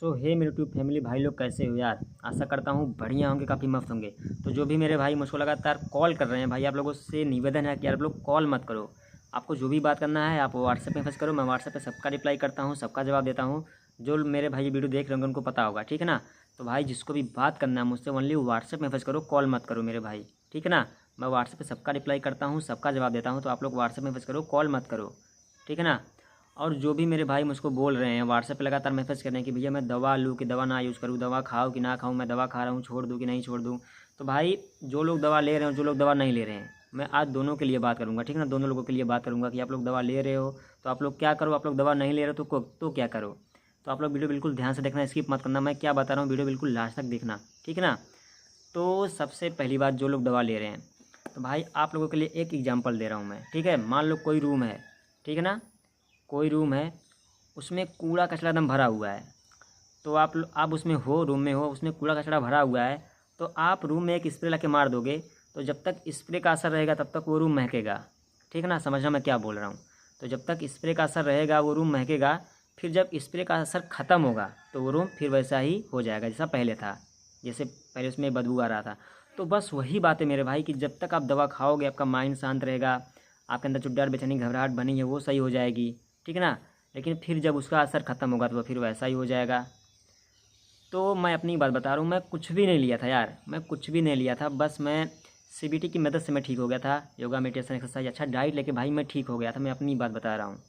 सो हे मेरे YouTube family भाई लोग, कैसे हो यार। आशा करता हूँ बढ़िया होंगे, काफ़ी मस्त होंगे। तो जो भी मेरे भाई मुझको लगातार कॉल कर रहे हैं, भाई आप लोगों से निवेदन है कि यार आप लोग कॉल मत करो। आपको जो भी बात करना है आप व्हाट्सएप में मैसेज करो, मैं व्हाट्सएप पे सबका रिप्लाई करता हूँ, सबका जवाब देता हूँ। जो मेरे भाई ये वीडियो देख रहे होंगे उनको पता होगा, ठीक है ना। तो भाई जिसको भी बात करना है मुझसे ओनली व्हाट्सएप में मैसेज करो, कॉल मत करो मेरे भाई, ठीक है ना। मैं व्हाट्सएप पे सबका रिप्लाई करता हूँ, सबका जवाब देता हूँ, तो आप लोग व्हाट्सएप में मैसेज करो, कॉल मत करो, ठीक है ना। और जो भी मेरे भाई मुझको बोल रहे हैं व्हाट्सएप पे लगातार मैसेज कर रहे हैं कि भैया मैं दवा लूँ कि दवा ना यूज़ करूँ, दवा खाऊँ कि ना खाऊँ, मैं दवा खा रहा हूँ छोड़ दूँ कि नहीं छोड़ दूँ। तो भाई जो लोग दवा ले रहे हैं, जो लोग दवा नहीं ले रहे हैं, मैं आज दोनों के लिए बात करूँगा, ठीक है ना। दोनों लोगों के लिए बात करूँगा कि आप लोग दवा ले रहे हो तो आप लोग क्या करो, आप लोग दवा नहीं ले रहे हो तो क्या करो। तो आप लोग वीडियो बिल्कुल ध्यान से देखना, स्किप मत करना, मैं क्या बता रहा हूँ वीडियो बिल्कुल लास्ट तक देखना, ठीक है ना। तो सबसे पहली बात, जो लोग दवा ले रहे हैं, तो भाई आप लोगों के लिए एक एग्जांपल दे रहा हूँ मैं, ठीक है। मान लो कोई रूम है, ठीक है ना, कोई रूम है, उसमें कूड़ा कचरा एकदम भरा हुआ है। तो आप उसमें हो, रूम में हो, उसमें कूड़ा कचरा भरा हुआ है। तो आप रूम में एक स्प्रे ला के मार दोगे, तो जब तक स्प्रे का असर रहेगा तब तक वो रूम महकेगा, ठीक है ना। समझना मैं क्या बोल रहा हूँ। तो जब तक स्प्रे का असर रहेगा वो रूम महकेगा, फिर जब स्प्रे का असर ख़त्म होगा तो वो रूम फिर वैसा ही हो जाएगा जैसा पहले था, जैसे पहले उसमें बदबू आ रहा था। तो बस वही बात है मेरे भाई कि जब तक आप दवा खाओगे आपका माइंड शांत रहेगा, आपके अंदर जो डर बेचैनी घबराहट बनी है वो सही हो जाएगी, ठीक है ना। लेकिन फिर जब उसका असर ख़त्म होगा तो वो फिर वैसा ही हो जाएगा। तो मैं अपनी बात बता रहा हूँ, मैं कुछ भी नहीं लिया था यार, मैं कुछ भी नहीं लिया था, बस मैं सीबीटी की मदद से मैं ठीक हो गया था। योगा मेडिटेशन एक्सरसाइज अच्छा डाइट लेके भाई मैं ठीक हो गया था, मैं अपनी बात बता रहा हूँ।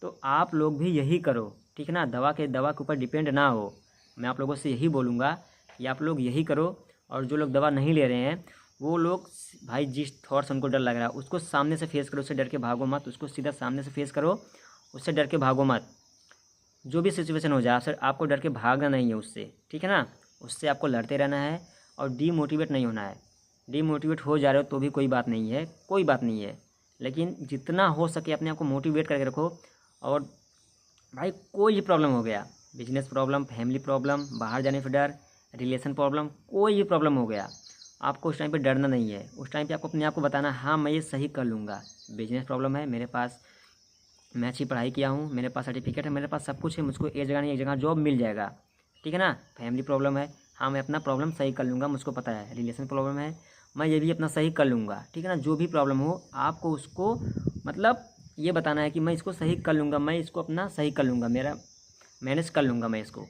तो आप लोग भी यही करो, ठीक है ना। दवा के ऊपर डिपेंड ना हो, मैं आप लोगों से यही बोलूँगा कि आप लोग यही करो। और जो लोग दवा नहीं ले रहे हैं वो लोग भाई जिस थॉट से उनको डर लग रहा है उसको सामने से फेस करो, उससे डर के भागो मत, उसको सीधा सामने से फेस करो, उससे डर के भागो मत। जो भी सिचुएशन हो जाए सर, आपको डर के भागना नहीं है उससे, ठीक है ना। उससे आपको लड़ते रहना है और डीमोटिवेट नहीं होना है। डीमोटिवेट हो जा रहे हो तो भी कोई बात नहीं है, कोई बात नहीं है, लेकिन जितना हो सके अपने आप को मोटिवेट करके रखो। और भाई कोई भी प्रॉब्लम हो गया, बिजनेस प्रॉब्लम, फैमिली प्रॉब्लम, बाहर जाने से डर, रिलेशन प्रॉब्लम, कोई भी प्रॉब्लम हो गया, आपको उस टाइम पे डरना नहीं है। उस टाइम पे आपको अपने आप को बताना, हाँ मैं ये सही कर लूँगा। बिजनेस प्रॉब्लम है, मेरे पास मैं अच्छी पढ़ाई किया हूँ, मेरे पास सर्टिफिकेट है, मेरे पास सब कुछ है, मुझको एक जगह नहीं एक जगह जॉब मिल जाएगा, ठीक है ना। फैमिली प्रॉब्लम है, हाँ मैं अपना प्रॉब्लम सही कर लूँगा, मुझको पता है। रिलेशन प्रॉब्लम है, मैं ये भी अपना सही कर लूँगा, ठीक है ना। जो भी प्रॉब्लम हो आपको उसको मतलब ये बताना है कि मैं इसको सही कर लूँगा, मैं इसको अपना सही कर लूँगा, मेरा मैनेज कर लूँगा मैं इसको।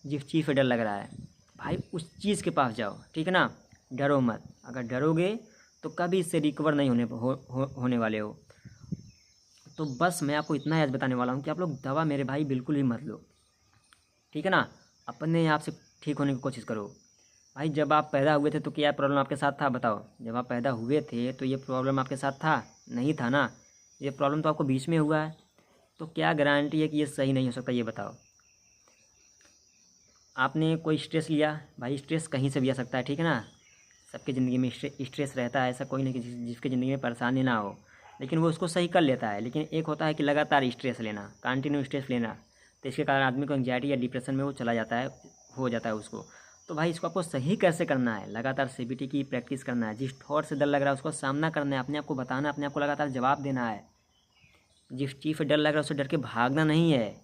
जिस चीज़ पे डर लग रहा है भाई उस चीज़ के पास जाओ, ठीक है ना। डरो मत, अगर डरोगे तो कभी इससे रिकवर नहीं होने वाले हो। तो बस मैं आपको इतना याद बताने वाला हूँ कि आप लोग दवा मेरे भाई बिल्कुल भी मत लो, ठीक है ना। अपने आप से ठीक होने की कोशिश करो। भाई जब आप पैदा हुए थे तो क्या प्रॉब्लम आपके साथ था, बताओ। जब आप पैदा हुए थे तो ये प्रॉब्लम आपके साथ था, नहीं था ना। ये प्रॉब्लम तो आपको बीच में हुआ है, तो क्या गारंटी है कि ये सही नहीं हो सकता, ये बताओ। आपने कोई स्ट्रेस लिया, भाई स्ट्रेस कहीं से भी आ सकता है, ठीक है ना। सबकी ज़िंदगी में स्ट्रेस रहता है, ऐसा कोई नहीं कि जिसकी ज़िंदगी में परेशानी ना हो, लेकिन वो उसको सही कर लेता है। लेकिन एक होता है कि लगातार स्ट्रेस लेना, कंटिन्यू स्ट्रेस लेना, तो इसके कारण आदमी को एंग्जाइटी या डिप्रेशन में वो चला जाता है, हो जाता है उसको। तो भाई इसको आपको सही कैसे करना है, लगातार सीबीटी की प्रैक्टिस करना है। जिस थॉट से डर लग रहा है उसको सामना करना है, अपने आप को बताना, अपने आप को लगातार जवाब देना है। जिस चीज़ से डर लग रहा है उससे डर के भागना नहीं है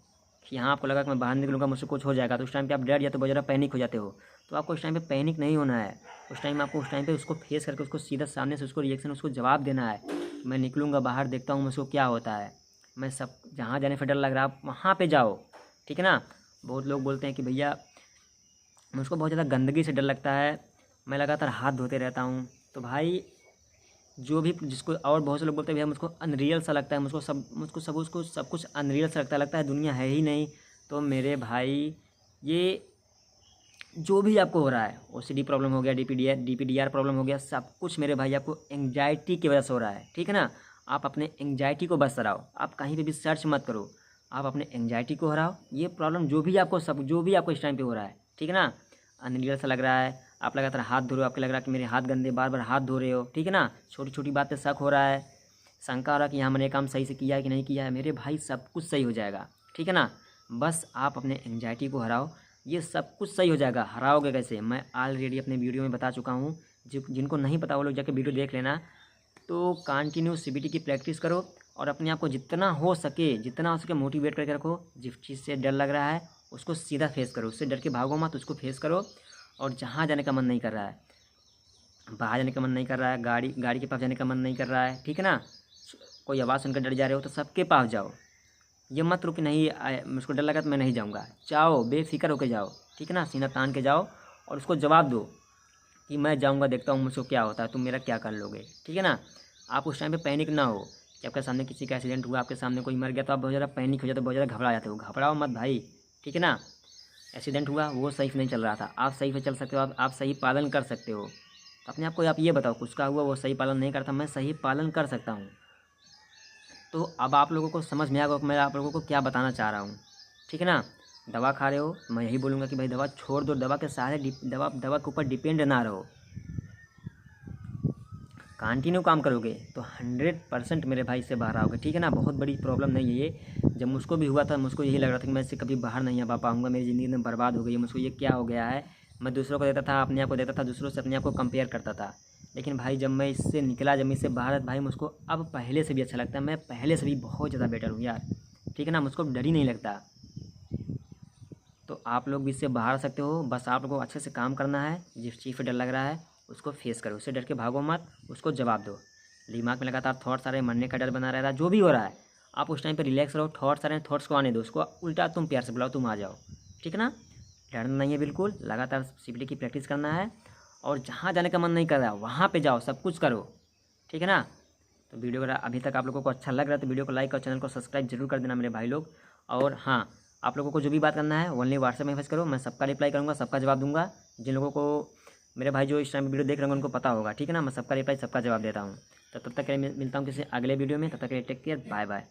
कि हाँ आपको लगा कि मैं बाहर निकलूँगा मुझसे कुछ हो जाएगा, तो उस टाइम पे आप डर जाते हो, बहुत ज़्यादा पैनिक हो जाते हो। तो आपको उस टाइम पे पैनिक नहीं होना है। उस टाइम पे उसको फेस करके उसको सीधा सामने से उसको रिएक्शन उसको जवाब देना है। मैं निकलूँगा बाहर, देखता हूँ मुझको क्या होता है। मैं सब जहाँ जाने से डर लग रहा है आप वहाँ पे जाओ, ठीक है ना। बहुत लोग बोलते हैं कि भैया मुझको बहुत ज़्यादा गंदगी से डर लगता है, मैं लगातार हाथ धोते रहता हूँ। तो भाई जो भी जिसको, और बहुत से लोग बोलते हैं भैया मुझको अनरियल सा लगता है, उसको सब कुछ अनरियल सा लगता है दुनिया है ही नहीं। तो मेरे भाई ये जो भी आपको हो रहा है, ओसीडी प्रॉब्लम हो गया, डीपीडीआर प्रॉब्लम हो गया, सब कुछ मेरे भाई आपको एंग्जाइटी की वजह से हो रहा है, ठीक है ना। आप अपने एंग्जाइटी को बस हराओ, आप कहीं पे भी सर्च मत करो, आप अपने एंग्जाइटी को हराओ। ये प्रॉब्लम जो भी आपको इस टाइम पे हो रहा है, ठीक है ना, अनरियल सा लग रहा है, आप लगातार हाथ धो रहे हो, आपको लग रहा है कि मेरे हाथ गंदे, बार बार हाथ धो रहे हो, ठीक है ना। छोटी छोटी बात पे शक हो रहा है, शंका हो रहा है कि यहाँ मैंने काम सही से किया है कि नहीं किया है, मेरे भाई सब कुछ सही हो जाएगा, ठीक है ना। बस आप अपने एंग्जाइटी को हराओ, ये सब कुछ सही हो जाएगा। हराओगे कैसे, मैं ऑलरेडी अपने वीडियो में बता चुका हूँ। जिनको नहीं पता वो लोग जाके वीडियो देख लेना। तो कंटिन्यू सीबीटी की प्रैक्टिस करो और अपने आप को जितना हो सके मोटिवेट करके रखो। जिस चीज़ से डर लग रहा है उसको सीधा फेस करो, उससे डर के भागो मत, उसको फेस करो। और जहाँ जाने का मन नहीं कर रहा है, बाहर जाने का मन नहीं कर रहा है, गाड़ी के पास जाने का मन नहीं कर रहा है, ठीक है ना, कोई आवाज़ सुनकर डर जा रहे हो तो सबके पास जाओ। ये मत रुक नहीं मुझको डर लगा तो मैं नहीं जाऊँगा, जाओ बेफिक्र होके जाओ, ठीक है ना, सीना तान के जाओ और उसको जवाब दो कि मैं जाऊँगा, देखता हूँ मुझको क्या होता है, तुम मेरा क्या कर लोगे, ठीक है ना। आप उस टाइम पे पैनिक ना हो कि आपके सामने किसी का एक्सीडेंट हुआ, आपके सामने कोई मर गया तो आप बहुत ज़्यादा पैनिक हो जाते हो, बहुत ज़्यादा घबरा जाते हो। घबराओ मत भाई, ठीक है ना। एक्सीडेंट हुआ वो सही से नहीं चल रहा था, आप सही से चल सकते हो, आप सही पालन कर सकते हो। तो अपने आप को आप ये बताओ, कुछ का हुआ वो सही पालन नहीं करता, मैं सही पालन कर सकता हूँ। तो अब आप लोगों को समझ में आ गया कि मैं आप लोगों को क्या बताना चाह रहा हूँ, ठीक है ना। दवा खा रहे हो, मैं यही बोलूँगा कि भाई दवा छोड़ दो, दवा के सहारे दवा के ऊपर डिपेंड ना रहो। कंटिन्यू काम करोगे तो 100% मेरे भाई से बाहर आओगे, ठीक है ना। बहुत बड़ी प्रॉब्लम नहीं है ये। जब मुझको भी हुआ था, मुझको यही लग रहा था कि मैं इससे कभी बाहर नहीं आ पाऊँगा, मेरी ज़िंदगी में बर्बाद हो गई है, मुझको ये क्या हो गया है। मैं दूसरों को देता था, अपने आप को देता था, दूसरों से अपने आप को कंपेयर करता था। लेकिन भाई जब मैं इससे निकला, जब मैं इससे बाहर, भाई मुझको अब पहले से भी अच्छा लगता है, मैं पहले से भी बहुत ज़्यादा बेटर हूँ यार, ठीक है ना। मुझको डर ही नहीं लगता। तो आप लोग भी इससे बाहर आ सकते हो, बस आप लोगों को अच्छे से काम करना है। जिस चीज़ से डर लग रहा है उसको फेस करो, उससे डर के भागो मत, उसको जवाब दो। दिमाग में लगातार थॉट्स आ रहे हैं, मरने का डर बना रह रहा है, जो भी हो रहा है आप उस टाइम पे रिलैक्स रहो। थॉट्स आ रहे हैं, थॉट्स को आने दो, उसको उल्टा तुम प्यार से बुलाओ, तुम आ जाओ, ठीक है ना। डरना नहीं है बिल्कुल, लगातार सीपीटी की प्रैक्टिस करना है। और जहाँ जाने का मन नहीं कर रहा वहाँ पे जाओ, सब कुछ करो, ठीक है ना। तो वीडियो अगर अभी तक आप लोगों को अच्छा लग रहा है तो वीडियो को लाइक और चैनल को सब्सक्राइब जरूर कर देना मेरे भाई लोग। और हाँ, आप लोगों को जो भी बात करना है ओनली व्हाट्सएप में मैसेज करो, मैं सबका रिप्लाई करूँगा, सबका जवाब दूंगा। जिन लोगों को मेरे भाई जो इस टाइम वीडियो देख रहे होंगे उनको पता होगा, ठीक है ना, मैं सबका रिप्लाई सबका जवाब देता हूँ। तो तब तक के लिए मिलता हूँ किसी अगले वीडियो में, तब तक के लिए टेक केयर, बाय बाय।